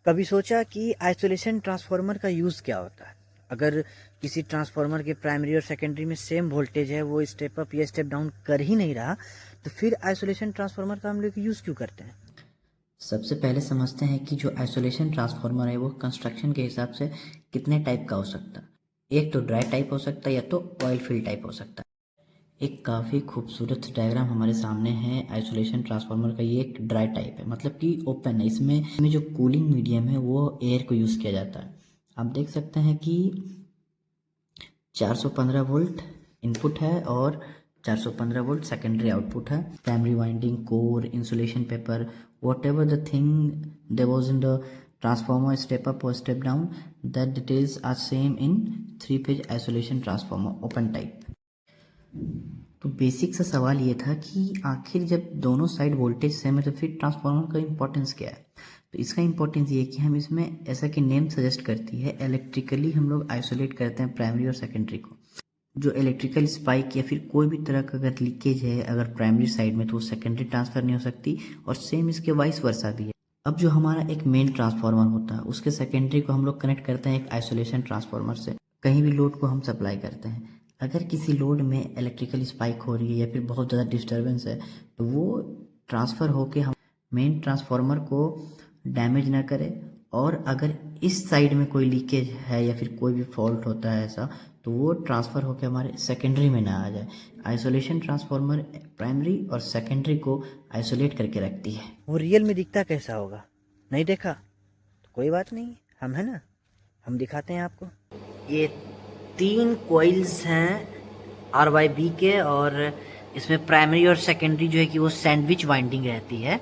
कभी सोचा कि आइसोलेशन ट्रांसफार्मर का यूज़ क्या होता है? अगर किसी ट्रांसफार्मर के प्राइमरी और सेकेंडरी में सेम वोल्टेज है, वो स्टेप अप या स्टेप डाउन कर ही नहीं रहा, तो फिर आइसोलेशन ट्रांसफार्मर का हम लोग यूज़ क्यों करते हैं? सबसे पहले समझते हैं कि जो आइसोलेशन ट्रांसफार्मर है वो कंस्ट्रक्शन के हिसाब से कितने टाइप का हो सकता है। एक तो ड्राई टाइप हो सकता है या तो ऑयल फील्ड टाइप हो सकता है। एक काफ़ी खूबसूरत डायग्राम हमारे सामने है आइसोलेशन ट्रांसफार्मर का। ये एक ड्राई टाइप है, मतलब कि ओपन है। इसमें जो कूलिंग मीडियम है वो एयर को यूज़ किया जाता है। आप देख सकते हैं कि 415 वोल्ट इनपुट है और 415 वोल्ट सेकेंडरी आउटपुट है। Primary winding, core, insulation paper, whatever the thing there was in the transformer, step up or step down, that details are same in three phase isolation transformer open type। तो basic सा सवाल ये था कि आखिर जब दोनों साइड वोल्टेज सेम है तो फिर ट्रांसफार्मर का इम्पोर्टेंस क्या है। तो इसका इम्पोर्टेंस ये है कि हम इसमें, ऐसा कि नेम सजेस्ट करती है, इलेक्ट्रिकली हम लोग आइसोलेट करते हैं प्राइमरी और सेकेंडरी को। जो इलेक्ट्रिकल स्पाइक या फिर कोई भी तरह का अगर लीकेज है अगर प्राइमरी साइड में, तो वो सेकेंडरी ट्रांसफर नहीं हो सकती, और सेम इसके वाइस वर्सा भी है। अब जो हमारा एक मेन ट्रांसफार्मर होता है उसके सेकेंडरी को हम लोग कनेक्ट करते हैं एक आइसोलेशन ट्रांसफार्मर से। कहीं भी लोड को हम सप्लाई करते हैं। अगर किसी लोड में इलेक्ट्रिकल स्पाइक हो रही है या फिर बहुत ज़्यादा डिस्टर्बेंस है, तो वो ट्रांसफ़र होके हम मेन ट्रांसफार्मर को डैमेज ना करे। और अगर इस साइड में कोई लीकेज है या फिर कोई भी फॉल्ट होता है ऐसा, तो वो ट्रांसफ़र होकर हमारे सेकेंडरी में ना आ जाए। आइसोलेशन ट्रांसफार्मर प्राइमरी और सेकेंडरी को आइसोलेट करके रखती है। वो रियल में दिखता कैसा होगा? नहीं देखा तो कोई बात नहीं, हम है ना, हम दिखाते हैं आपको। ये 3 कॉइल्स हैं RYB के, और इसमें प्राइमरी और सेकेंडरी जो है कि वो सैंडविच वाइंडिंग रहती है।